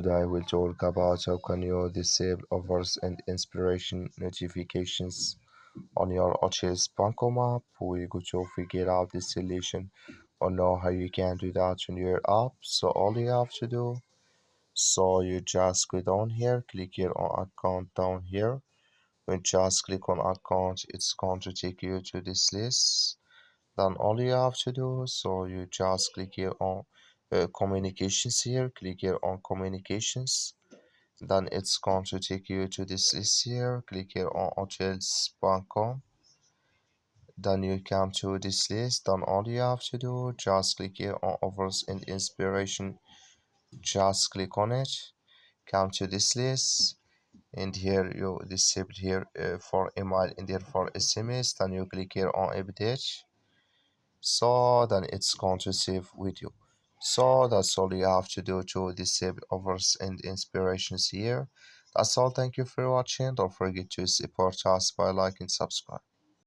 Today we'll talk about how can you disable offers and inspiration notifications on your Hotels Banco map. We're going to figure out the solution or know how you can do that on your app. So all you have to do, so you just go down here, click here on account down here. When you just click on account, it's going to take you to this list. Then all you have to do, so you just click here on communications here, click here on communications. Then it's going to take you to this list here, click here on hotels.com. Then you come to this list. Then all you have to do, just click here on offers and inspiration, just click on it, come to this list, and here you disable here for email and here for SMS. Then you click here on update, so then it's going to save with you. So that's all you have to do to disable offers and inspirations here. That's all. Thank you for watching. Don't forget to support us by liking and subscribe.